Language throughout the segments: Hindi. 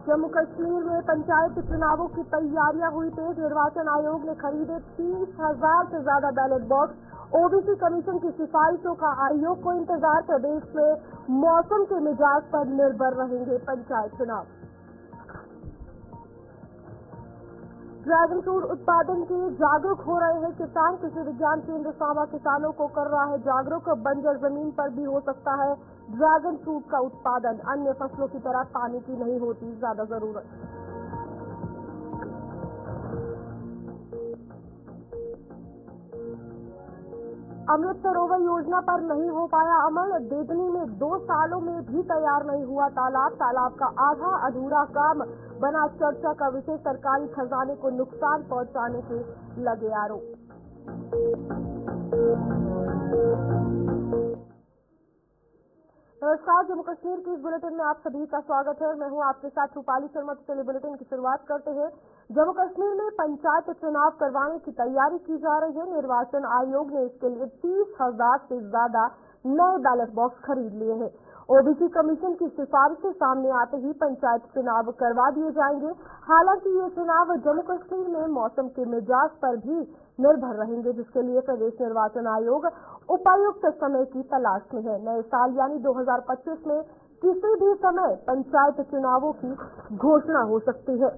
जम्मू कश्मीर में पंचायत चुनावों की तैयारियां हुई तेज। निर्वाचन आयोग ने खरीदे 30,000 से ज्यादा बैलेट बॉक्स। ओबीसी कमीशन की सिफारिशों का आयोग को इंतजार। प्रदेश में मौसम के मिजाज पर निर्भर रहेंगे पंचायत चुनाव। ड्रैगन फ्रूट उत्पादन के जागरूक हो रहे हैं किसान। कृषि विज्ञान केंद्र सांबा किसानों को कर रहा है जागरूक। बंजर जमीन पर भी हो सकता है ड्रैगन फ्रूट का उत्पादन। अन्य फसलों की तरह पानी की नहीं होती ज्यादा जरूरत। अमृत सरोवर योजना पर नहीं हो पाया अमल। देदनी में 2 सालों में भी तैयार नहीं हुआ तालाब। तालाब का आधा अधूरा काम बना चर्चा का विषय। सरकारी खजाने को नुकसान पहुंचाने के लगे आरोप। नमस्कार, जम्मू कश्मीर की इस बुलेटिन में आप सभी का स्वागत है। मैं हूं आपके साथ रूपाली शर्मा। चलिए बुलेटिन की शुरुआत करते हैं। जम्मू कश्मीर में पंचायत चुनाव करवाने की तैयारी की जा रही है। निर्वाचन आयोग ने इसके लिए 30,000 से ज्यादा नए बैलेट बॉक्स खरीद लिए हैं। ओबीसी कमीशन की सिफारिशें सामने आते ही पंचायत चुनाव करवा दिए जाएंगे। हालांकि ये चुनाव जम्मू कश्मीर में मौसम के मिजाज पर भी निर्भर रहेंगे, जिसके लिए प्रदेश निर्वाचन आयोग उपयुक्त समय की तलाश में है। नए साल यानी 2025 में किसी भी समय पंचायत चुनावों की घोषणा हो सकती है।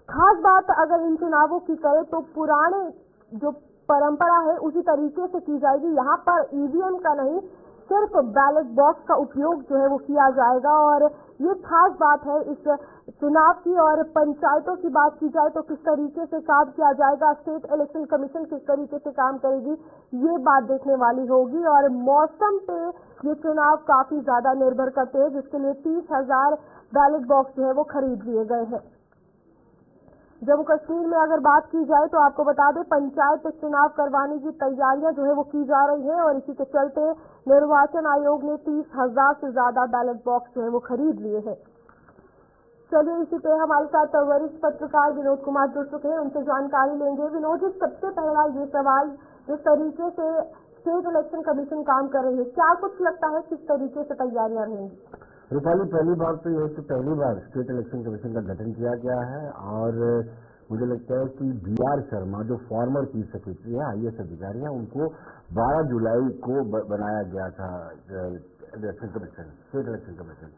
खास बात अगर इन चुनावों की करें तो पुराने जो परंपरा है उसी तरीके से की जाएगी। यहाँ पर ईवीएम का नहीं, सिर्फ बैलेट बॉक्स का उपयोग जो है वो किया जाएगा और ये खास बात है इस चुनाव की। और पंचायतों की बात की जाए तो किस तरीके से काम किया जाएगा, स्टेट इलेक्शन कमीशन किस तरीके से काम करेगी, ये बात देखने वाली होगी। और मौसम पे ये चुनाव काफी ज्यादा निर्भर करते हैं, जिसके लिए 30,000 बैलेट बॉक्स जो है वो खरीद लिए गए हैं। जम्मू कश्मीर में अगर बात की जाए तो आपको बता दें पंचायत चुनाव करवाने की तैयारियां जो है वो की जा रही है और इसी के चलते निर्वाचन आयोग ने 30,000 से ज्यादा बैलेट बॉक्स जो है वो खरीद लिए हैं। चलिए इसी पे हमारे साथ वरिष्ठ पत्रकार विनोद कुमार जुड़ चुके हैं, उनसे जानकारी लेंगे। विनोद जी, सबसे पहला ये सवाल, जिस तरीके से स्टेट इलेक्शन कमीशन काम कर रही है, क्या कुछ लगता है किस तरीके से तैयारियां रहेंगी? रूपाली, पहली बात तो ये है कि पहली बार स्टेट इलेक्शन कमीशन का गठन किया गया है और मुझे लगता है कि बीआर शर्मा जो फॉर्मर चीफ सेक्रेटरी है, आईएएस अधिकारी हैं, उनको 12 जुलाई को बनाया गया था election commission, state election commission.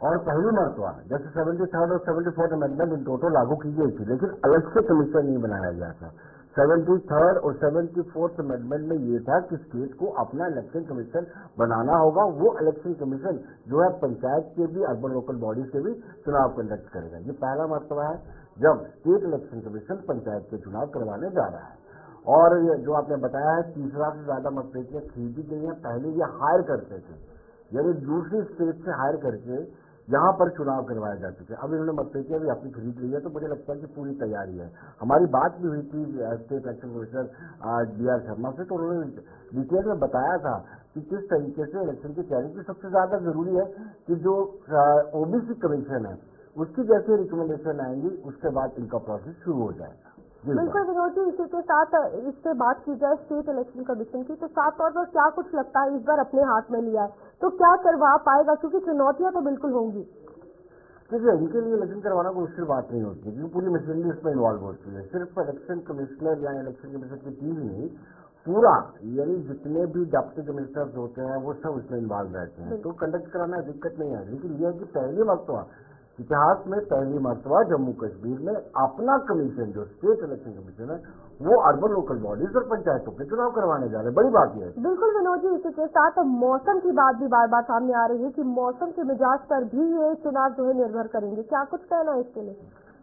और पहली मरतबा जैसे 73rd और 74th अमेंडमेंट इन टोटल लागू की गई थी, लेकिन अलग से कमीशन नहीं बनाया गया था। 73rd और 74th अमेंडमेंट में ये था कि स्टेट को अपना इलेक्शन कमीशन बनाना होगा। वो इलेक्शन कमीशन जो है पंचायत के भी, अर्बन लोकल बॉडीज के भी चुनाव कंडक्ट करेगा। ये पहला मरतबा है जब स्टेट इलेक्शन कमीशन पंचायत के चुनाव करवाने जा रहा है। और जो आपने बताया है 30,000 से ज्यादा मतपेटियां खरीदी गई हैं। पहले ये हायर करते थे, यानी दूसरी स्टेट से हायर करके यहाँ पर चुनाव करवाए जा चुके हैं। अब इन्होंने मतपेटियां भी अपनी खरीद ली है, तो मुझे लगता है कि पूरी तैयारी है। हमारी बात भी हुई थी state election commissioner BR Sharma से, तो उन्होंने डिटेल में बताया था कि किस तरीके से इलेक्शन की तैयारी की। सबसे ज्यादा जरूरी है कि जो ओबीसी कमीशन है उसकी जैसे रिकमेंडेशन आएंगी उसके बाद इनका प्रोसेस शुरू हो जाएगा। बिल्कुल विनोद जी, इसी के साथ इससे बात की जाए स्टेट इलेक्शन कमीशन की, तो साफ तौर पर क्या कुछ लगता है इस बार अपने हाथ में लिया है तो क्या करवा पाएगा, क्योंकि चुनौतियां तो बिल्कुल होंगी। देखिए, इनके लिए इलेक्शन करवाना कोई मुश्किल बात नहीं होती है, क्योंकि पूरी मशीनरी इसमें इन्वॉल्व होती है। सिर्फ इलेक्शन कमिश्नर या इलेक्शन कमीशन की टीम नहीं, पूरा यानी जितने भी डिप्टी कमिश्नर्स होते हैं वो सब इसमें इन्वॉल्व रहते हैं, तो कंडक्ट कराना दिक्कत नहीं है। लेकिन यह है कि पहली मरतबा इतिहास में पहली मरतबा जम्मू कश्मीर में अपना कमीशन जो स्टेट इलेक्शन कमीशन है वो अर्बन लोकल बॉडीज और पंचायतों के चुनाव करवाने जा रहे हैं। बड़ी बात यह है। बिल्कुल विनोद जी, इसी के साथ मौसम की बात भी बार बार सामने आ रही है कि मौसम के मिजाज पर भी ये चुनाव जो है निर्भर करेंगे, क्या कुछ कहना है इसके लिए?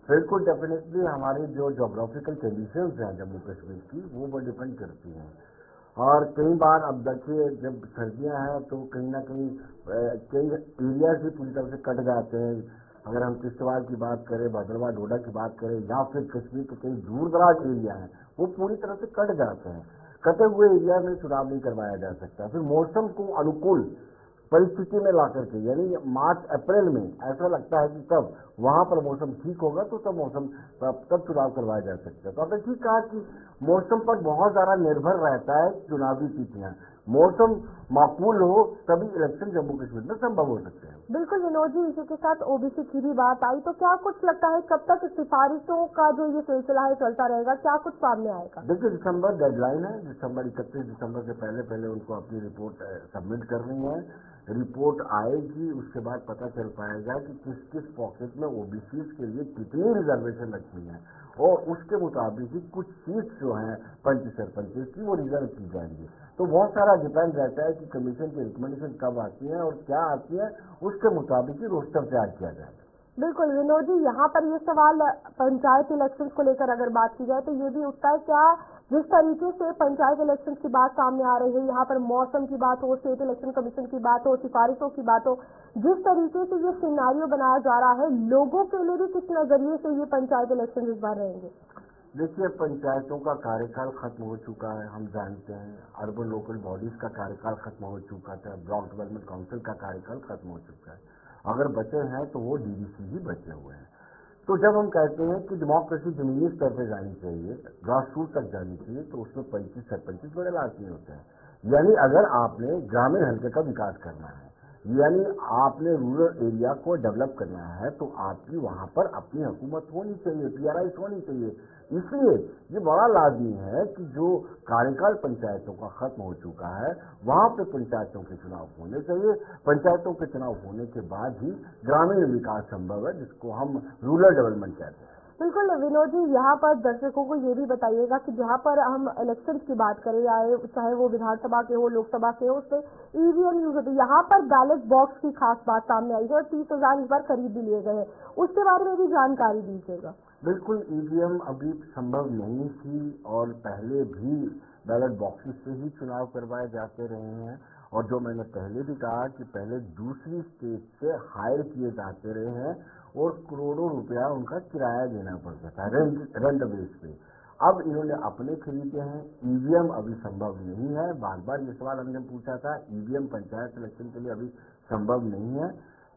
बिल्कुल, डेफिनेटली हमारी जो जोग्राफिकल कंडीशंस हैं जम्मू कश्मीर की वो डिपेंड करती हैं। और कई बार अब देखिए जब सर्दियां हैं तो कहीं ना कहीं कई एरियाज भी पूरी तरह से कट जाते हैं। अगर हम किश्तवाड़ की बात करें, भद्रवाह डोडा की बात करें, या फिर कश्मीर के कई दूर दराज एरिया हैं वो पूरी तरह से कट जाते हैं। कटे हुए एरिया में चुनाव नहीं करवाया जा सकता। फिर मौसम को अनुकूल परिस्थिति में ला करके, यानी मार्च अप्रैल में ऐसा लगता है कि तब वहां पर मौसम ठीक होगा तो तब चुनाव करवाया जा सकता है। तो आपने ठीक कहा कि मौसम पर बहुत ज्यादा निर्भर रहता है चुनावी तिथियां। मौसम माकूल हो तभी इलेक्शन जम्मू कश्मीर में संभव हो सकते हैं। बिल्कुल विनोद जी, इसी के साथ ओबीसी की भी बात आई, तो क्या कुछ लगता है कब तक सिफारिशों का जो ये सिलसिला है चलता रहेगा, क्या कुछ सामने आएगा? देखिए, दिसंबर डेडलाइन है, दिसंबर 31 दिसंबर से पहले उनको अपनी रिपोर्ट सबमिट करनी है। रिपोर्ट आएगी, उसके बाद पता चल पाएगा कि किस किस पॉकेट में ओबीसी के लिए कितनी रिजर्वेशन रखनी है और उसके मुताबिक ही कुछ सीट्स जो हैं पंच सरपंच की वो रिजर्व की जाएंगी। तो बहुत सारा डिपेंड रहता है कि कमीशन की रिकमेंडेशन कब आती है और क्या आती है, उसके मुताबिक ही रोस्टर तैयार किया जाएगा। बिल्कुल विनोद जी, यहाँ पर ये सवाल पंचायत इलेक्शन को लेकर अगर बात की जाए तो ये भी उठता है, क्या जिस तरीके से पंचायत इलेक्शन की बात सामने आ रही है, यहाँ पर मौसम की बात हो, स्टेट इलेक्शन कमीशन की बात हो, सिफारिशों की बात हो, जिस तरीके से ये सिनेरियो बनाया जा रहा है, लोगों के लिए भी किस नजरिए से ये पंचायत इलेक्शन इस बार रहेंगे? देखिए, पंचायतों का कार्यकाल खत्म हो चुका है, हम जानते हैं। अर्बन लोकल बॉडीज का कार्यकाल खत्म हो चुका था, ब्लॉक डेवलपमेंट काउंसिल का कार्यकाल खत्म हो चुका है। अगर बचे हैं तो वो डीडीसी ही बचे हुए हैं। तो जब हम कहते हैं कि डेमोक्रेसी जमीनी स्तर पर जानी चाहिए, ग्रास रूट तक जानी चाहिए, तो उसमें 25 सरपंच बड़े लाजमी होते हैं। यानी अगर आपने ग्रामीण हल्के का विकास करना है, यानी आपने रूरल एरिया को डेवलप करना है, तो आपकी वहां पर अपनी हुकूमत होनी चाहिए, पीआरआई होनी चाहिए। इसलिए ये बड़ा लाजमी है कि जो कार्यकाल पंचायतों का खत्म हो चुका है, वहां पे पंचायतों के चुनाव होने चाहिए। पंचायतों के चुनाव होने के बाद ही ग्रामीण विकास संभव है, जिसको हम रूरल डेवलपमेंट कहते हैं। बिल्कुल विनोद जी, यहाँ पर दर्शकों को ये भी बताइएगा कि जहाँ पर हम इलेक्शन की बात करें, चाहे वो विधानसभा के हो, लोकसभा के हो, उससे ईवीएम यूज होती है। यहाँ पर बैलेट बॉक्स की खास बात सामने आई है और 30,000 इस बार खरीद भी लिए गए हैं, उसके बारे में भी जानकारी दीजिएगा। बिल्कुल, ईवीएम अभी संभव नहीं थी और पहले भी बैलेट बॉक्सेस से ही चुनाव करवाए जाते रहे हैं। और जो मैंने पहले भी कहा कि पहले दूसरी स्टेट से हायर किए जाते रहे हैं और करोड़ों रुपया उनका किराया देना पड़ता था रेंट बेस पे। अब इन्होंने अपने खरीदे हैं। ईवीएम अभी संभव नहीं है, बार बार ये सवाल हमने पूछा था। ईवीएम पंचायत इलेक्शन के लिए अभी संभव नहीं है,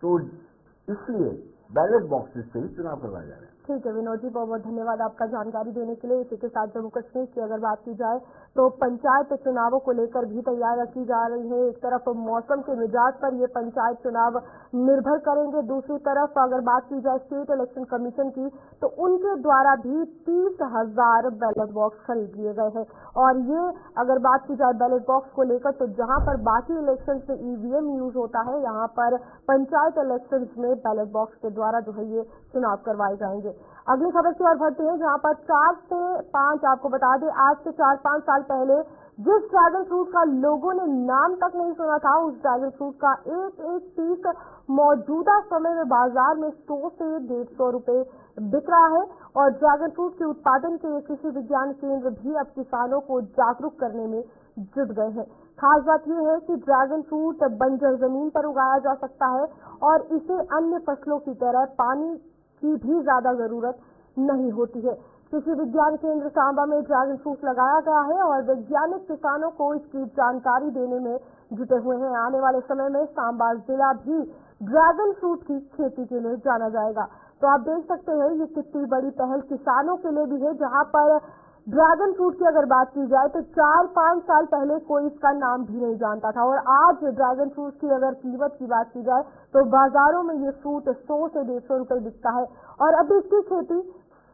तो इसलिए बैलेट बॉक्सेस से ही चुनाव करवाया जा रहा है। ठीक है विनोद जी, बहुत बहुत धन्यवाद आपका जानकारी देने के लिए। इसी के साथ जम्मू कश्मीर की अगर बात की जाए तो पंचायत चुनावों को लेकर भी तैयारियां की जा रही है। एक तरफ मौसम के मिजाज पर ये पंचायत चुनाव निर्भर करेंगे, दूसरी तरफ अगर बात की जाए स्टेट इलेक्शन कमीशन की तो उनके द्वारा भी 30,000 बैलेट बॉक्स खरीद लिए गए हैं। और ये अगर बात की जाए बैलेट बॉक्स को लेकर तो जहां पर बाकी इलेक्शन में ईवीएम यूज होता है, यहाँ पर पंचायत इलेक्शन में बैलेट बॉक्स के द्वारा जो है ये चुनाव करवाए जाएंगे। अगली खबर की ओर बढ़ते हैं, जहां पर 4 से 5, आपको बता दें, आज से 4-5 साल पहले जिस ड्रैगन फ्रूट का लोगों ने नाम तक नहीं सुना था, उस ड्रैगन फ्रूट का एक पीस मौजूदा समय में बाजार में 100 से 150 रुपए बिक रहा है। और ड्रैगन फ्रूट के उत्पादन के लिए कृषि विज्ञान केंद्र भी अब किसानों को जागरूक करने में जुट गए हैं। खास बात यह है कि ड्रैगन फ्रूट बंजर जमीन पर उगाया जा सकता है और इसे अन्य फसलों की तरह पानी की भी ज्यादा जरूरत नहीं होती है। कृषि विज्ञान केंद्र सांबा में ड्रैगन फ्रूट लगाया गया है और वैज्ञानिक किसानों को इसकी जानकारी देने में जुटे हुए हैं। आने वाले समय में सांबा जिला भी ड्रैगन फ्रूट की खेती के लिए जाना जाएगा। तो आप देख सकते हैं ये कितनी बड़ी पहल किसानों के लिए भी है, जहां पर ड्रैगन फ्रूट की अगर बात की जाए तो 4-5 साल पहले कोई इसका नाम भी नहीं जानता था और आज ड्रैगन फ्रूट की अगर कीमत की बात की जाए तो बाजारों में ये फ्रूट 100 से 150 रुपए बिकता है और अब इसकी खेती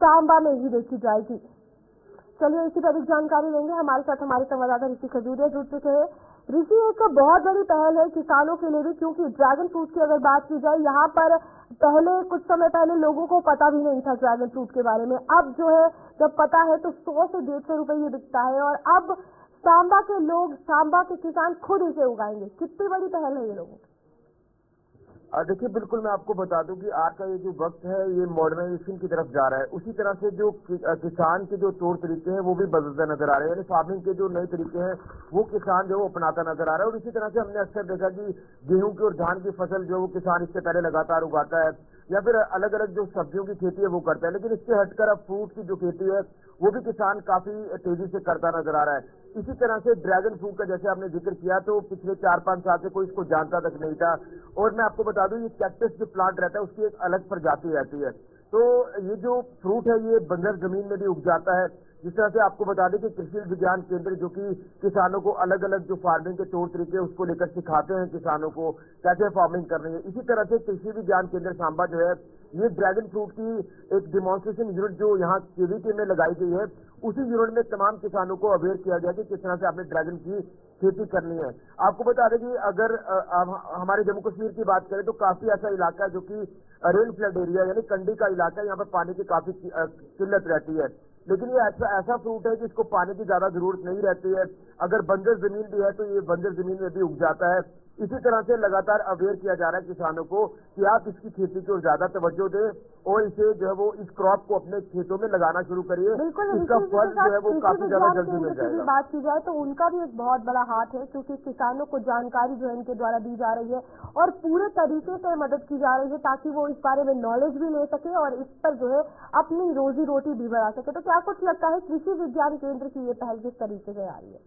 सांबा में ही देखी जाएगी। चलिए इसी पर अधिक जानकारी लेंगे, हमारे साथ हमारे संवाददाता ऋषि खजूरिया जुड़ चुके हैं। ऋषि, एक बहुत बड़ी पहल है किसानों के लिए भी, क्योंकि ड्रैगन फ्रूट की अगर बात की जाए यहाँ पर पहले कुछ समय पहले लोगों को पता भी नहीं था ड्रैगन फ्रूट के बारे में। अब जो है जब पता है तो 100 से 150 रुपए ये बिकता है और अब सांबा के लोग, सांबा के किसान खुद इसे उगाएंगे। कितनी बड़ी पहल है ये लोगों की। देखिए, बिल्कुल मैं आपको बता दूं कि आज का ये जो वक्त है ये मॉडर्नाइजेशन की तरफ जा रहा है। उसी तरह से जो किसान के जो तौर तरीके हैं वो भी बदलते नजर आ रहे हैं, यानी फार्मिंग के जो नए तरीके हैं वो किसान जो है अपनाता नजर आ रहा है। और इसी तरह से हमने अक्सर देखा कि गेहूं की और धान की फसल जो वो किसान इससे पहले लगातार उगाता है या फिर अलग अलग जो सब्जियों की खेती है वो करता है, लेकिन इससे हटकर अब फ्रूट की जो खेती है वो भी किसान काफी तेजी से करता नजर आ रहा है। इसी तरह से ड्रैगन फ्रूट का जैसे आपने जिक्र किया तो पिछले 4-5 साल से कोई इसको जानता तक नहीं था। और मैं आपको बता दूं ये कैक्टस जो प्लांट रहता है उसकी एक अलग प्रजाति रहती है। तो ये जो फ्रूट है ये बंजर जमीन में भी उग जाता है, जिस तरह से आपको बता दें कि कृषि विज्ञान केंद्र जो कि किसानों को अलग अलग जो फार्मिंग के तौर तरीके उसको लेकर सिखाते हैं किसानों को कैसे फार्मिंग करनी है, इसी तरह से कृषि विज्ञान केंद्र सांबा जो है ये ड्रैगन फ्रूट की एक डिमॉन्स्ट्रेशन यूनिट जो यहाँ केवीके में लगाई गई है, उसी यूनिट में तमाम किसानों को अवेयर किया गया कि किस तरह से आपने ड्रैगन की खेती करनी है। आपको बता दें कि अगर हमारे जम्मू कश्मीर की बात करें तो काफी ऐसा इलाका है जो कि रेन फ्लड एरिया यानी कंडी का इलाका है, यहाँ पर पानी की काफी किल्लत रहती है, लेकिन ये ऐसा फ्रूट है कि इसको पानी की ज्यादा जरूरत नहीं रहती है। अगर बंजर जमीन भी है तो ये बंजर जमीन में भी उग जाता है। इसी तरह से लगातार अवेयर किया जा रहा है किसानों को कि आप इसकी खेती को ज्यादा तवज्जो दें और इसे जो है वो इस क्रॉप को अपने खेतों में लगाना शुरू करिए। इसका फल जो है वो काफी ज्यादा जल्दी मिल जाएगा। बात की जाए तो उनका भी एक बहुत बड़ा हाथ है, क्योंकि किसानों को जानकारी जो है इनके द्वारा दी जा रही है और पूरे तरीके से मदद की जा रही है ताकि वो इस बारे में नॉलेज भी ले सके और इस पर जो है अपनी रोजी रोटी भी बढ़ा सके। तो क्या कुछ लगता है कृषि विज्ञान केंद्र की ये पहल किस तरीके से आ रही है?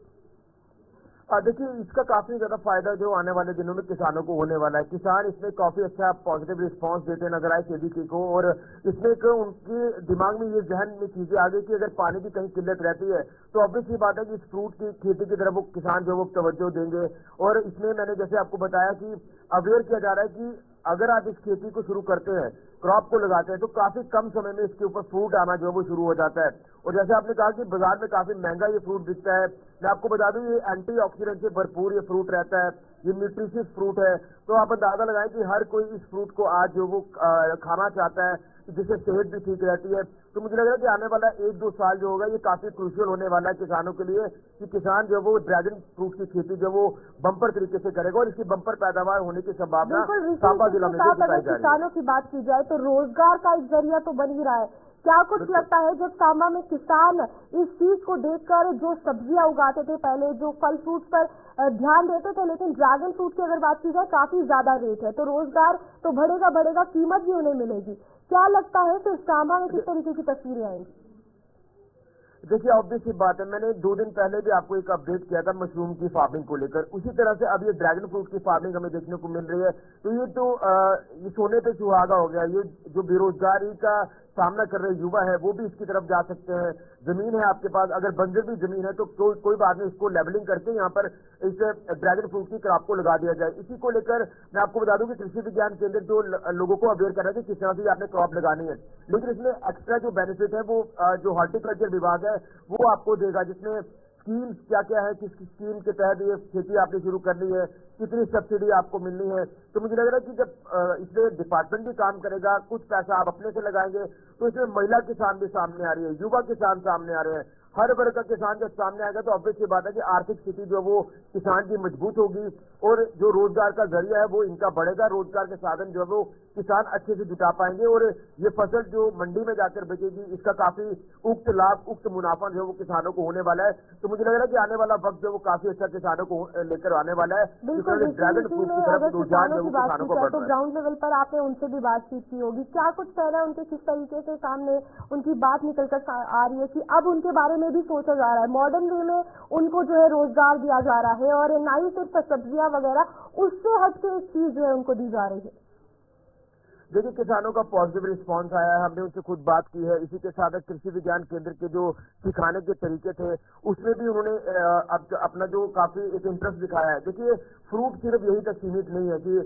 देखिए, इसका काफी ज्यादा फायदा जो आने वाले दिनों में किसानों को होने वाला है। किसान इसमें काफी अच्छा पॉजिटिव रिस्पांस देते नजर आए केवीके को, और इसमें एक उनके दिमाग में ये जहन में चीजें आ गई कि अगर पानी की कहीं किल्लत रहती है तो ऑब्वियस ये बात है कि इस फ्रूट की खेती की तरफ वो किसान जो वो तवज्जो देंगे। और इसमें मैंने जैसे आपको बताया कि अवेयर किया जा रहा है कि अगर आप इस खेती को शुरू करते हैं, क्रॉप को लगाते हैं, तो काफी कम समय में इसके ऊपर फ्रूट आना जो है वो शुरू हो जाता है। और जैसे आपने कहा कि बाजार में काफी महंगा ये फ्रूट बिकता है, मैं आपको बता दूं ये एंटीऑक्सीडेंट से भरपूर ये फ्रूट रहता है, ये न्यूट्रिशियस फ्रूट है। तो आप अंदाजा लगाएं कि हर कोई इस फ्रूट को आज जो वो खाना चाहता है, जिससे सेहत भी ठीक रहती है। तो मुझे लग रहा है कि आने वाला 1-2 साल जो होगा ये काफी क्रूशियल होने वाला है किसानों के लिए, कि किसान जो वो ड्रैगन फ्रूट की खेती जो वो बम्पर तरीके से करेगा और इसकी बम्पर पैदावार होने की संभावना सांबा जिला में बताई जा रही है। किसानों की बात की जाए तो रोजगार का एक जरिया तो बन ही रहा है। क्या कुछ लगता है जब सांबा में किसान इस चीज को देखकर जो सब्जियां उगाते थे पहले, जो फल फ्रूट पर ध्यान देते थे, लेकिन ड्रैगन फ्रूट की अगर बात की जाए काफी ज्यादा रेट है, तो रोजगार तो बढ़ेगा, कीमत भी उन्हें मिलेगी। क्या लगता है कि सांबा में किस तरीके की तस्वीरें आएंगी? देखिए, ऑब्वियस ही बात है, मैंने 2 दिन पहले भी आपको एक अपडेट किया था मशरूम की फार्मिंग को लेकर। उसी तरह से अब ये ड्रैगन फ्रूट की फार्मिंग हमें देखने को मिल रही है। तो ये सोने पे सुहागा हो गया। ये जो बेरोजगारी का सामना कर रहे युवा है वो भी इसकी तरफ जा सकते हैं। जमीन है आपके पास, अगर बंजर भी जमीन है तो कोई बात नहीं, इसको लेवलिंग करके यहाँ पर इस ड्रैगन फ्रूट की क्रॉप को लगा दिया जाए। इसी को लेकर मैं आपको बता दूं कि कृषि विज्ञान केंद्र जो लोगों को अवेयर कर रहा है कि किस तरह से आपने क्रॉप लगानी है, लेकिन इसमें एक्स्ट्रा जो बेनिफिट है वो जो हॉर्टिकल्चर विभाग है वो आपको देगा, जिसमें स्कीम्स क्या क्या है, किस स्कीम के तहत ये खेती आपने शुरू करनी है, कितनी सब्सिडी आपको मिलनी है। तो मुझे लग रहा है कि जब इसमें डिपार्टमेंट भी काम करेगा, कुछ पैसा आप अपने से लगाएंगे, तो इसमें महिला किसान भी सामने आ रही है, युवा किसान सामने आ रहे हैं, हर वर्ग का किसान जब सामने आएगा तो ऑब्वियस ये बात है कि आर्थिक स्थिति जो वो किसान की मजबूत होगी और जो रोजगार का जरिया है वो इनका बढ़ेगा। रोजगार के साधन जो है वो किसान अच्छे से जुटा पाएंगे और ये फसल जो मंडी में जाकर बिकेगी इसका काफी उक्त लाभ, उक्त मुनाफा जो है वो किसानों को होने वाला है। तो मुझे लग रहा है कि आने वाला वक्त जो वो काफी अच्छा किसानों को लेकर आने वाला है। ड्रैगन फ्रूट की तरफ रुझान जो किसानों को बढ़ रहा है। ग्राउंड लेवल पर आपने उनसे भी बातचीत की होगी, क्या कुछ कहना है उनके, किस तरीके से सामने उनकी बात निकल कर आ रही है कि अब उनके बारे में भी सोचा जा रहा है, मॉडर्न वे में उनको जो है रोजगार दिया जा रहा है और ना ही सिर्फ सब्जियां वगैरह, उससे हटके एक चीज जो है उनको दी जा रही है? देखिए, किसानों का पॉजिटिव रिस्पांस आया है, हमने उनसे खुद बात की है। इसी के साथ कृषि विज्ञान केंद्र के जो सिखाने के तरीके थे उसमें भी उन्होंने अपना जो काफी एक इंटरेस्ट दिखाया है। देखिए, फ्रूट सिर्फ यही तक सीमित नहीं है कि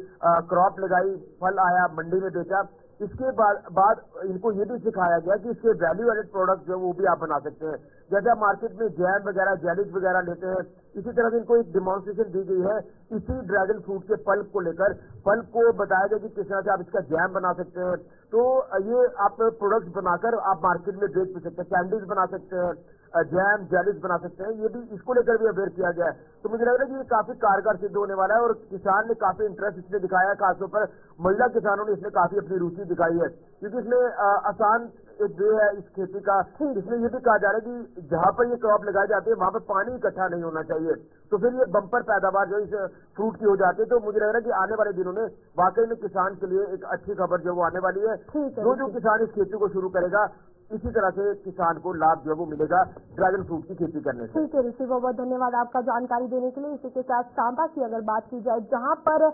क्रॉप लगाई, फल आया, मंडी में बेचा। इसके बाद इनको ये भी सिखाया गया कि इसके वैल्यू एडेड प्रोडक्ट जो वो भी आप बना सकते हैं। जैसे आप मार्केट में जैम वगैरह, जेलीज वगैरह लेते हैं, इसी तरह से इनको एक डिमॉन्स्ट्रेशन दी गई है इसी ड्रैगन फ्रूट के पल्प को लेकर। पल्प को बताया गया कि किस तरह से आप इसका जैम बना सकते हैं। तो ये आप प्रोडक्ट्स बनाकर आप मार्केट में बेच भी सकते हैं, कैंडीज बना सकते हैं, जैम जेलीज बना सकते हैं। ये भी इसको लेकर भी अवेयर किया गया है। तो मुझे लग रहा है कि ये काफी कारगर सिद्ध होने वाला है और किसान ने काफी इंटरेस्ट इसमें दिखाया है। खासतौर पर महिला किसानों ने इसमें काफी अपनी रुचि दिखाई है, क्योंकि इसमें आसान एक वे है इस खेती का। इसमें ये भी कहा जा रहा है कि जहां पर ये क्रॉप लगाई जाती है वहां पर पानी इकट्ठा नहीं होना चाहिए, तो फिर ये बम्पर पैदावार जो इस फ्रूट की हो जाती है। तो मुझे लग रहा है कि आने वाले दिनों में वाकई में किसान के लिए एक अच्छी खबर जो वो आने वाली है। जो किसान इस खेती को शुरू करेगा इसी तरह से किसान को लाभ जो है वो मिलेगा ड्रैगन फ्रूट की खेती करने से। ठीक है ऋषि, बहुत बहुत धन्यवाद आपका जानकारी देने के लिए। इसी के साथ सांबा की अगर बात की जाए, जहां पर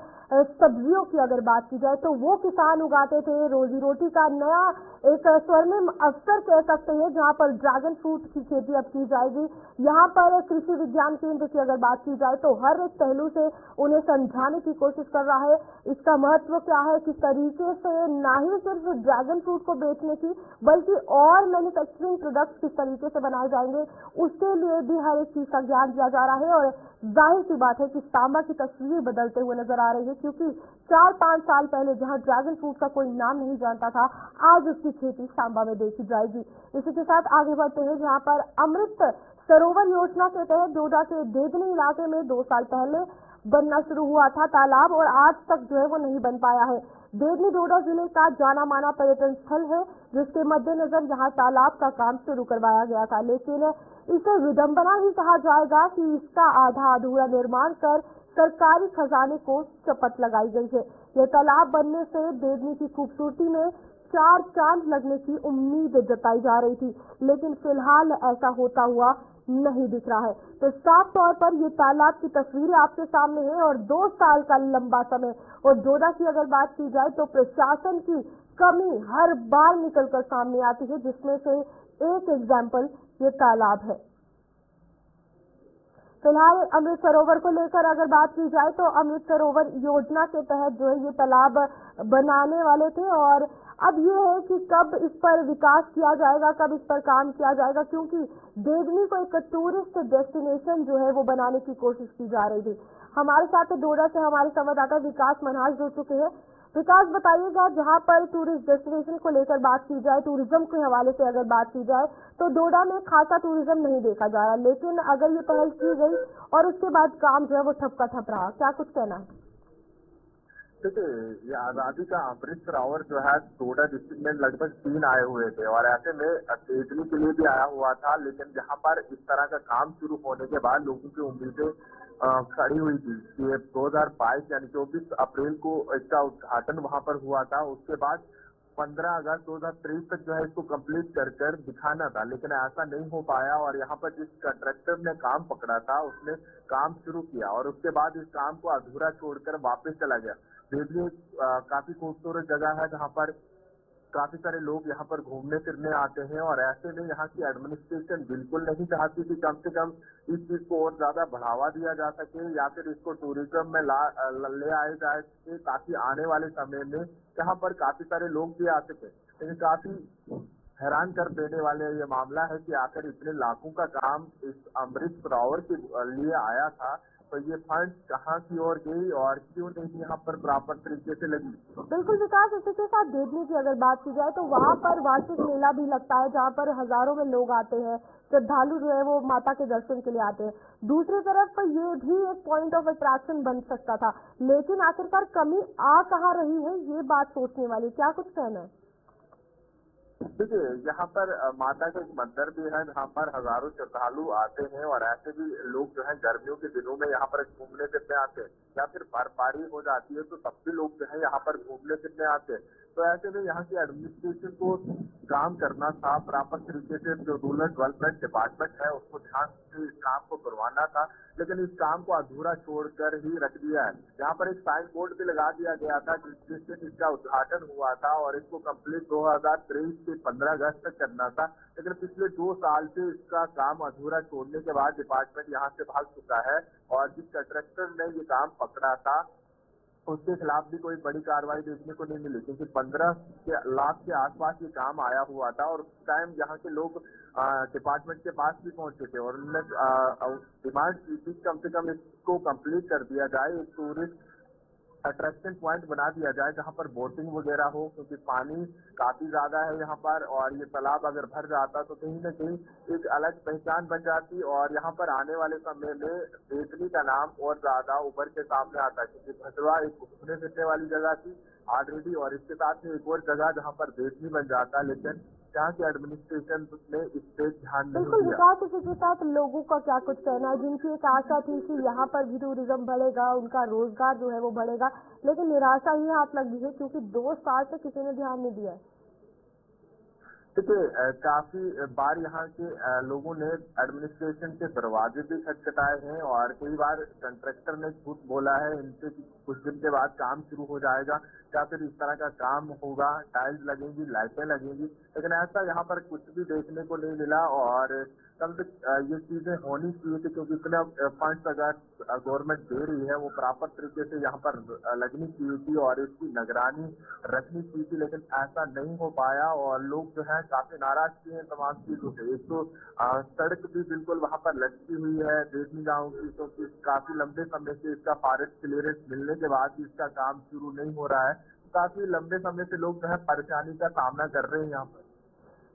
सब्जियों की अगर बात की जाए तो वो किसान उगाते थे, रोजी रोटी का नया एक स्वर्णिम अवसर कह सकते हैं, जहां पर ड्रैगन फ्रूट की खेती अब की जाएगी। यहाँ पर कृषि विज्ञान केंद्र की अगर बात की जाए तो हर एक पहलू से उन्हें समझाने की कोशिश कर रहा है। इसका महत्व क्या है, किस तरीके से ना ही सिर्फ ड्रैगन फ्रूट को बेचने की बल्कि और मैन्युफैक्चरिंग प्रोडक्ट्स किस तरीके से बनाए जाएंगे, उसके लिए भी हर एक चीज का ज्ञान दिया जा रहा है। और जाहिर सी बात है कि सांबा की तस्वीर बदलते हुए नजर आ रही है, क्योंकि 4-5 साल पहले जहां ड्रैगन फ्रूट का कोई नाम नहीं जानता था, आज उसकी खेती सांबा में देखी जाएगी। इसी के साथ आगे बढ़ते हैं, जहां पर अमृत सरोवर योजना के तहत डोडा के देदनी इलाके में 2 साल पहले बनना शुरू हुआ था तालाब, और आज तक जो है वो नहीं बन पाया है। देदनी डोडा जिले का जाना माना पर्यटन स्थल है, जिसके मद्देनजर यहाँ तालाब का काम शुरू करवाया गया था, लेकिन इसे विडंबना ही कहा जाएगा कि इसका आधा अधूरा निर्माण कर सरकारी खजाने को चपत लगाई गई है। यह तालाब बनने से देदनी की खूबसूरती में 4 चांद लगने की उम्मीद जताई जा रही थी, लेकिन फिलहाल ऐसा होता हुआ नहीं दिख रहा है। तो साफ तौर पर ये तालाब की तस्वीरें आपके सामने है, और 2 साल का लंबा समय। और डोडा की अगर बात की जाए तो प्रशासन की कमी हर बार निकलकर सामने आती है, जिसमें से एक एग्जाम्पल ये तालाब है। फिलहाल अमृत सरोवर को लेकर अगर बात की जाए तो अमृत सरोवर योजना के तहत जो है ये तालाब बनाने वाले थे, और अब ये है कि कब इस पर विकास किया जाएगा, कब इस पर काम किया जाएगा, क्योंकि देवनी को एक टूरिस्ट डेस्टिनेशन जो है वो बनाने की कोशिश की जा रही थी। हमारे साथ डोडा से हमारे संवाददाता विकास मनहास जुड़ चुके हैं। विकास, बताइएगा, जहां पर टूरिस्ट डेस्टिनेशन को लेकर बात की जाए, टूरिज्म के हवाले से अगर बात की जाए तो डोडा में खासा टूरिज्म नहीं देखा जा रहा, लेकिन अगर ये पहल की गई और उसके बाद काम जो है वो ठप का ठप रहा, क्या कुछ कहना है? देखिए, ये आजादी का अमृत सरोवर जो है डोडा डिस्ट्रिक्ट में लगभग 3 आए हुए थे, और ऐसे में देखने के लिए भी आया हुआ था, लेकिन यहाँ पर इस तरह का काम शुरू होने के बाद लोगों की उम्मीदें खड़ी हुई थी कि 2022 यानी 24 अप्रैल को इसका उद्घाटन वहां पर हुआ था। उसके बाद 15 अगस्त 2023 तक जो है इसको कंप्लीट कर दिखाना था, लेकिन ऐसा नहीं हो पाया। और यहाँ पर जिस कंट्रैक्टर ने काम पकड़ा था उसने काम शुरू किया, और उसके बाद इस काम को अधूरा छोड़कर वापस चला गया। देवली काफी खूबसूरत जगह है, जहाँ पर काफी सारे लोग यहाँ पर घूमने फिरने आते हैं, और ऐसे में यहाँ की एडमिनिस्ट्रेशन बिल्कुल नहीं चाहती कि कम से कम इस चीज को और ज्यादा बढ़ावा दिया जा सके, या फिर इसको टूरिज्म में ले आए जा सके, ताकि आने वाले समय में यहाँ पर काफी सारे लोग भी आ सके। लेकिन काफी हैरान कर देने वाले ये मामला है कि आखिर इतने लाखों का काम इस अमृत सरोवर के लिए आया था, तो ये फंड कहाँ की ओर गई और क्यों नहीं यहाँ पर प्रॉपर तरीके से लगी? बिल्कुल विकास, इसी के साथ देवनी की अगर बात की जाए तो वहाँ पर वार्षिक मेला भी लगता है, जहाँ पर हजारों में लोग आते हैं, श्रद्धालु जो है वो माता के दर्शन के लिए आते हैं। दूसरी तरफ ये भी एक पॉइंट ऑफ अट्रैक्शन बन सकता था, लेकिन आखिरकार कमी आ कहाँ रही है, ये बात सोचने वाली। क्या कुछ कहना है? देखिए, यहाँ पर माता का एक मंदिर भी है, जहाँ पर हजारों श्रद्धालु आते हैं, और ऐसे भी लोग जो है गर्मियों के दिनों में यहाँ पर घूमने फिरने आते हैं, या फिर बर्फबारी हो जाती है तो तब भी लोग जो है यहाँ पर घूमने फिरने आते हैं। तो ऐसे में यहाँ की एडमिनिस्ट्रेशन को काम करना था प्रॉपर तरीके से, जो रूरल डेवलपमेंट डिपार्टमेंट है उसको ध्यान से इस काम को करवाना था, लेकिन इस काम को अधूरा छोड़कर ही रख दिया है। यहाँ पर एक साइन बोर्ड भी लगा दिया गया था जिस दिन इसका उद्घाटन हुआ था, और इसको कंप्लीट 2023 से 15 अगस्त तक करना था, लेकिन पिछले 2 साल से इसका काम अधूरा छोड़ने के बाद डिपार्टमेंट यहाँ से भाग चुका है, और जिस कंट्रैक्टर ने ये काम पकड़ा था उसके खिलाफ भी कोई बड़ी कार्रवाई देखने को नहीं मिली, क्योंकि 15 लाख के आसपास ये काम आया हुआ था, और उस टाइम यहाँ के लोग डिपार्टमेंट के पास भी पहुंचे थे, और उन्होंने डिमांड की थी कम से कम इसको कंप्लीट कर दिया जाए, एक टूरिस्ट अट्रैक्शन पॉइंट बना दिया जाए जहाँ पर बोटिंग वगैरह हो, क्योंकि पानी काफी ज्यादा है यहाँ पर, और ये तालाब अगर भर जाता तो कहीं न कहीं एक अलग पहचान बन जाती, और यहाँ पर आने वाले समय में देवनी का नाम और ज्यादा उभर के सामने आता है, क्योंकि भटवा एक घूमने फिरने वाली जगह थी ऑलरेडी, और इसके साथ में एक और जगह जहाँ पर देवनी बन जाता, लेकिन यहाँ की एडमिनिस्ट्रेशन ने इस पे ध्यान नहीं बिल्कुल दिया। विकास, इसी के साथ लोगों का क्या कुछ कहना है, जिनकी एक आशा थी कि यहाँ पर भी टूरिज्म बढ़ेगा, उनका रोजगार जो है वो बढ़ेगा, लेकिन निराशा ही हाथ लगी है, क्योंकि 2 साल से किसी ने ध्यान नहीं दिया है। देखिए काफी बार यहाँ के लोगों ने एडमिनिस्ट्रेशन के दरवाजे भी खटखटाए हैं और कई बार कंट्रैक्टर ने झूठ बोला है इनसे कि कुछ दिन के बाद काम शुरू हो जाएगा या फिर इस तरह का काम होगा, टाइल्स लगेंगी, लाइटें लगेंगी, लेकिन ऐसा यहाँ पर कुछ भी देखने को नहीं मिला। और कल तक ये चीजें होनी चाहिए थी क्योंकि इतना फंड्स अगर गवर्नमेंट दे रही है वो प्रॉपर तरीके से यहाँ पर लगनी चाहिए थी और इसकी निगरानी रखनी चाहिए थी, लेकिन ऐसा नहीं हो पाया और लोग जो है काफी नाराज भी हैं तमाम चीजों से। एक तो सड़क भी बिल्कुल वहाँ पर लटकी हुई है देखनी गाँव की, क्योंकि काफी लंबे समय से इसका फॉरेस्ट क्लियरेंस मिलने के बाद भी इसका काम शुरू नहीं हो रहा है। काफी लंबे समय से लोग जो है परेशानी का सामना कर रहे हैं यहाँ पर।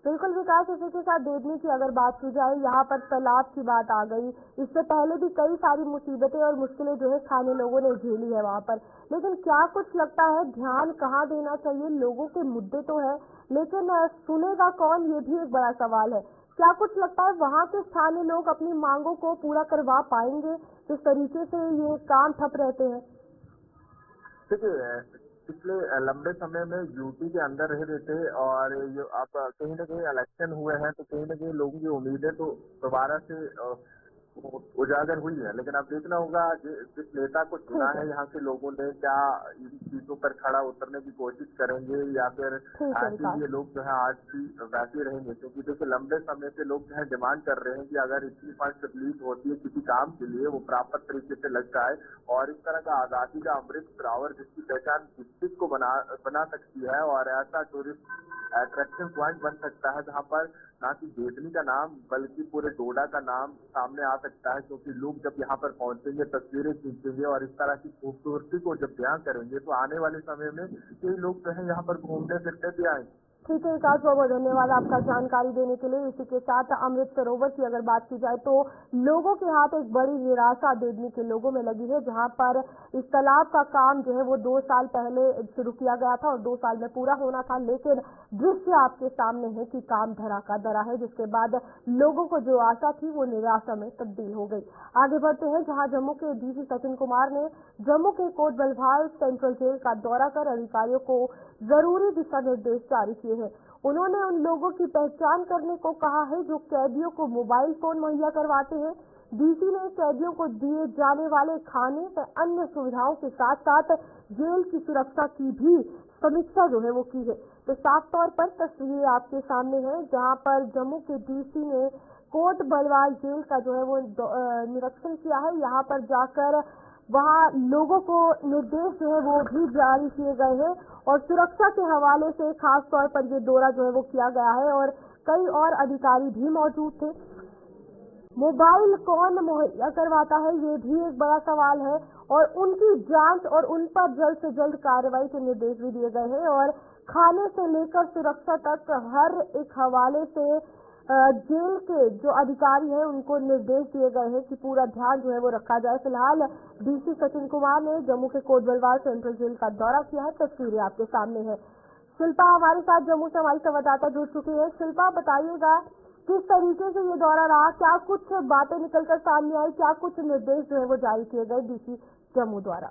बिल्कुल विकास, इसी के साथ देवनी की अगर बात की जाए, यहाँ पर तालाब की बात आ गई। इससे पहले भी कई सारी मुसीबतें और मुश्किलें जो है स्थानीय लोगों ने झेली है वहाँ पर, लेकिन क्या कुछ लगता है ध्यान कहाँ देना चाहिए? लोगों के मुद्दे तो है, लेकिन सुनेगा कौन, ये भी एक बड़ा सवाल है। क्या कुछ लगता है वहाँ के स्थानीय लोग अपनी मांगों को पूरा करवा पाएंगे जिस तरीके से ये काम ठप रहते हैं? देखिए पिछले लंबे समय में यूपी के अंदर रह रहे थे और ये अब कहीं न कहीं इलेक्शन हुए हैं तो कहीं न कहीं लोगों की उम्मीदें तो दोबारा से उजागर हुई है, लेकिन अब देखना होगा जिस नेता को चुना है यहाँ के लोगों ने क्या इन चीजों पर खड़ा उतरने की कोशिश करेंगे या फिर ऐसे ये लोग जो है आज भी वैसे रहेंगे। क्योंकि देखिए लंबे समय से लोग जो है डिमांड कर रहे हैं कि अगर इतनी फंड रिलीज होती है किसी काम के लिए वो प्रॉपर तरीके से लग जाए और इस तरह का आजादी का अमृत सरोवर जिसकी पहचान डिस्ट्रिक्ट को बना सकती है और ऐसा टूरिस्ट अट्रैक्शन पॉइंट बन सकता है जहाँ पर ना कि देवनी का नाम बल्कि पूरे डोडा का नाम सामने आ सकता है, क्योंकि लोग जब यहाँ पर पहुंचेंगे तस्वीरें खींचेंगे और इस तरह की खूबसूरती को जब बयां करेंगे तो आने वाले समय में कई लोग जो है यहाँ पर घूमने फिरने भी आएंगे। ठीक है विकास, बहुत बहुत धन्यवाद आपका जानकारी देने के लिए। इसी के साथ अमृत सरोवर की अगर बात की जाए तो लोगों के हाथ एक बड़ी निराशा देवनी के लोगों में लगी है, जहां पर इस तालाब का काम जो है वो 2 साल पहले शुरू किया गया था और 2 साल में पूरा होना था, लेकिन दृश्य आपके सामने है कि काम धरा का धरा है, जिसके बाद लोगों को जो आशा थी वो निराशा में तब्दील हो गई। आगे बढ़ते हैं, जहाँ जम्मू के डीसी सचिन कुमार ने जम्मू के कोट बलवाल सेंट्रल जेल का दौरा कर अधिकारियों को जरूरी दिशा निर्देश जारी किए हैं। उन्होंने उन लोगों की पहचान करने को कहा है जो कैदियों को मोबाइल फोन मुहैया करवाते हैं। डीसी ने कैदियों को दिए जाने वाले खाने व अन्य सुविधाओं के साथ साथ जेल की सुरक्षा की भी समीक्षा जो है वो की है। तो साफ तौर पर तस्वीरें आपके सामने है, जहां पर जम्मू के डीसी ने कोट बलवाल जेल का जो है वो निरीक्षण किया है। यहाँ पर जाकर वहाँ लोगों को निर्देश जो है वो भी जारी किए गए हैं और सुरक्षा के हवाले से खास तौर पर ये दौरा जो है वो किया गया है और कई और अधिकारी भी मौजूद थे। मोबाइल कौन मुहैया करवाता है ये भी एक बड़ा सवाल है और उनकी जांच और उन पर जल्द से जल्द कार्रवाई के निर्देश भी दिए गए हैं और खाने से लेकर सुरक्षा तक हर एक हवाले से जेल के जो अधिकारी हैं उनको निर्देश दिए गए हैं कि पूरा ध्यान जो है वो रखा जाए। फिलहाल डीसी सचिन कुमार ने जम्मू के कोट बलवाल सेंट्रल जेल का दौरा किया है। तस्वीरें आपके सामने है। शिल्पा हमारे साथ जम्मू से हमारी संवाददाता जुड़ चुकी है। शिल्पा, बताइएगा किस तरीके से ये दौरा रहा, क्या कुछ बातें निकलकर सामने आई, क्या कुछ निर्देश जो है वो जारी किए गए डीसी जम्मू द्वारा?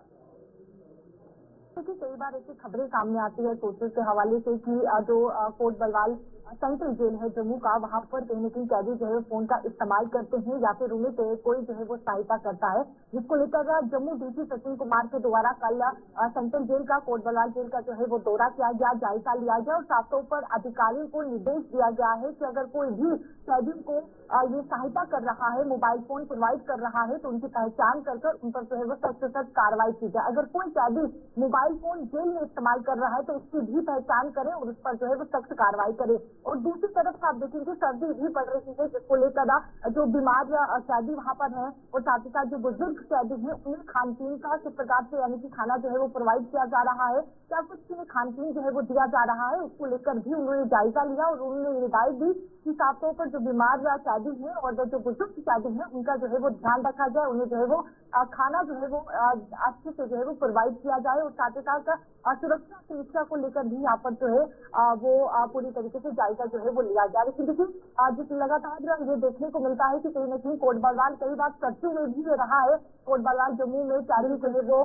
क्योंकि कई बार ऐसी खबरें सामने आती है सोर्सेज के हवाले से कि जो कोट बलवाल सेंट्रल जेल है जम्मू का, वहां पर कहीं न कहीं कैदी जो है फोन का इस्तेमाल करते हैं या फिर उन्हें कोई जो है वो सहायता करता है, जिसको लेकर जम्मू डीसी सचिन कुमार के द्वारा कल सेंट्रल जेल का, कोट बलवाल जेल का जो है वो दौरा किया गया, जायजा लिया गया और साफ तौर पर अधिकारियों को निर्देश दिया गया है कि अगर कोई भी कैदी को ये सहायता कर रहा है, मोबाइल फोन प्रोवाइड कर रहा है तो उनकी पहचान कर उन पर जो है वो सख्त से सख्त कार्रवाई की जाए। अगर कोई कैदी मोबाइल फोन जेल में इस्तेमाल कर रहा है तो उसकी भी पहचान करे और उस पर जो है वो सख्त कार्रवाई करे। और दूसरी तरफ आप देखेंगे सर्दी भी बढ़ रही है, जिसको लेकर जो बीमार कैदी वहाँ पर है और साथ ही साथ जो बुजुर्ग कैदी है उन्हें खान पीन का किस प्रकार से यानी कि खाना जो है वो प्रोवाइड किया जा रहा है, क्या कुछ खान पीन जो है वो दिया जा रहा है, उसको लेकर भी उन्होंने जायजा लिया और उन्होंने हिदायत दी कि साफ तौर पर जो बीमार कैदी है और जो बुजुर्ग कैदी है उनका जो है वो ध्यान रखा जाए, उन्हें जो है वो खाना जो है वो अच्छे से जो है वो प्रोवाइड किया जाए और साथ ही साथ सुरक्षा सुरक्षा को लेकर भी यहाँ पर जो है वो पूरी तरीके से जायजा जो है वो लिया जाए। लेकिन देखिए जिस लगातार ये देखने को मिलता है कि कहीं न कहीं कोट बलवाल कई बार चर्चों में भी रहा है। कोट बलवाल जम्मू में कैदी जो है वो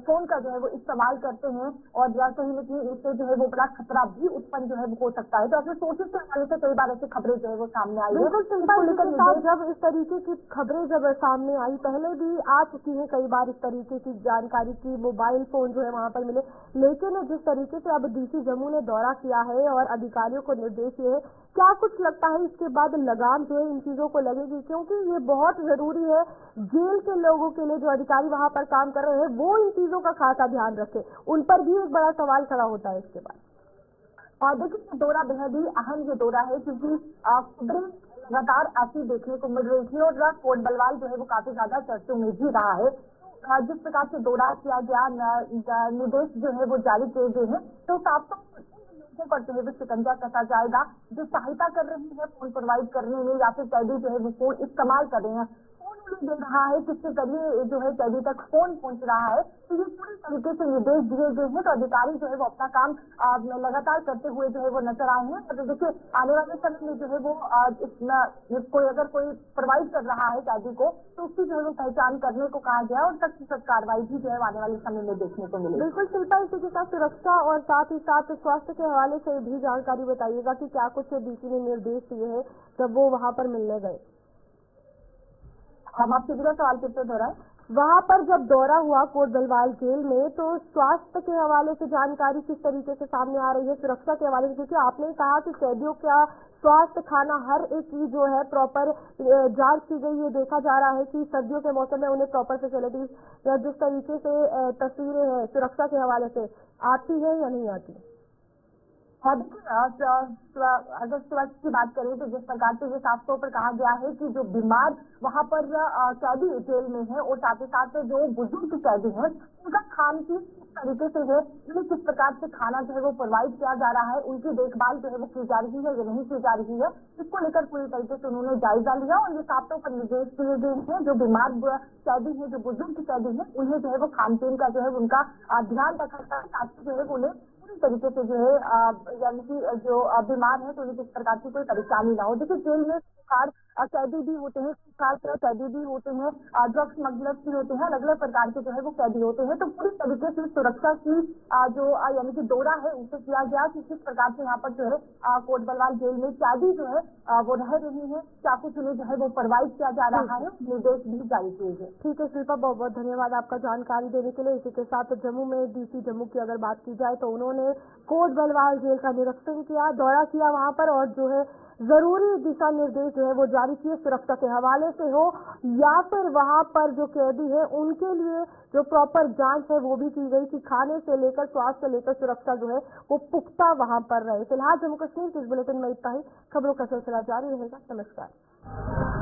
फोन का जो है वो इस्तेमाल करते हैं और कहीं न कहीं इससे जो है वो बड़ा खतरा भी उत्पन्न जो है हो सकता है। तो ऐसे सोर्सेज के हवाले से कई बार ऐसी खबरें जो है वो सामने आई है। जब इस तरीके की खबरें जब सामने आई, पहले भी आ चुकी है कई बार इस तरीके की जानकारी की मोबाइल फोन जो है वहां पर मिले, लेकिन जिस तरीके से अब डीसी जम्मू ने दौरा किया है और अधिकारियों को निर्देश दिए, क्या कुछ लगता है इसके बाद लगाम जो है इन चीजों को लगेगी? क्योंकि ये बहुत जरूरी है जेल के लोगों के लिए, जो अधिकारी वहां पर काम कर रहे हैं वो इन चीजों का खासा ध्यान रखे, उन पर भी एक बड़ा सवाल खड़ा होता है इसके बाद। और देखिए दौरा बेहद ही अहम ये दौरा है क्योंकि खबरें लगातार ऐसी देखने को मिल रही थी और कोट बलवाल जो है वो काफी ज्यादा चर्चों में भी रहा है। जिस प्रकार से दौरा किया गया, निर्देश जो है वो जारी किए गए हैं, तो साफ लोगों पर जो है वो शिकंजा कसा जाएगा जो सहायता कर रही है फोन प्रोवाइड करने में या फिर कैदी जो है वो फोन इस्तेमाल कर रहे हैं, फोन दे रहा है, किसके जरिए जो है कैदी तक फोन पहुंच रहा है। तो ये पूरी तरीके से निर्देश दिए गए हैं। तो अधिकारी जो है वो अपना काम लगातार करते हुए जो है वो नजर आए हैं। और देखिए आने वाले समय में जो है वो कोई अगर कोई प्रोवाइड कर रहा है कैदी को तो उसकी जो है वो पहचान करने को कहा गया और सख्त सख्त कार्रवाई भी जो है आने वाले समय में देखने को मिलेगी। बिल्कुल शिल्पा, इसी के साथ सुरक्षा और साथ ही साथ स्वास्थ्य के हवाले से भी जानकारी बताइएगा कि क्या कुछ डीसी ने निर्देश दिए हैं जब वो वहां पर मिलने गए। हम आपसे पूरा सवाल फिर से दोहराएं। वहां पर जब दौरा हुआ कोट बलवाल जेल में, तो स्वास्थ्य के हवाले से जानकारी किस तरीके से सामने आ रही है, सुरक्षा के हवाले से? क्योंकि आपने कहा कि कैदियों का स्वास्थ्य, खाना, हर एक चीज जो है प्रॉपर जांच की गई है। देखा जा रहा है कि सर्दियों के मौसम में उन्हें प्रॉपर फैसिलिटीज या जिस तरीके से तस्वीरें हैं सुरक्षा के हवाले से आती है या नहीं आती? हाँ देखिए अगर स्वास्थ्य की बात करें तो जिस प्रकार से ये साफ तौर पर कहा गया है कि जो बीमार वहां पर कैदी जेल में है और साथ ही साथ जो बुजुर्ग कैदी है उनका खान की किस तरीके से है, उन्हें किस प्रकार से खाना जो है वो प्रोवाइड किया जा रहा है, उनकी देखभाल जो है वो की जा रही है या नहीं की जा रही है, इसको लेकर पूरी तरीके से उन्होंने जायजा लिया और ये साफ तौर पर निर्देश दिए गए हैं। जो बीमार कैदी है, जो बुजुर्ग कैदी है, उन्हें जो है वो खान पीन का जो है उनका ध्यान रखा जाए ताकि जो है उन्हें तरीके से जो है यानी कि जो बीमार है तो उन्हें किस प्रकार की कोई परेशानी ना हो। देखिए जेल में कैदी भी होते हैं, कैदी भी होते हैं, ड्रग्स स्मगलर्स भी होते हैं, अलग अलग प्रकार के जो है वो कैदी होते हैं। तो पूरी तरीके से सुरक्षा की जो यानी कि दौरा है उसे किया गया कि किस प्रकार से यहाँ पर जो है कोट बलवाल जेल में कैदी जो है वो रह रही है, क्या कुछ उन्हें जो है वो प्रोवाइड किया जा रहा है, निर्देश भी जारी किए गए। ठीक है शिल्पा, बहुत बहुत धन्यवाद आपका जानकारी देने के लिए। इसी के साथ जम्मू में डीसी जम्मू की अगर बात की जाए तो उन्होंने कोट बलवाल जेल का निरीक्षण किया, दौरा किया वहां पर और जो है जरूरी दिशा निर्देश जो है वो जारी किए, सुरक्षा के हवाले से हो या फिर वहां पर जो कैदी है उनके लिए जो प्रॉपर जांच है वो भी की गई कि खाने से लेकर स्वास्थ्य से लेकर सुरक्षा जो है वो पुख्ता वहां पर रहे। फिलहाल जम्मू कश्मीर के इस बुलेटिन में इतना ही। खबरों का सिलसिला जारी रहेगा। नमस्कार।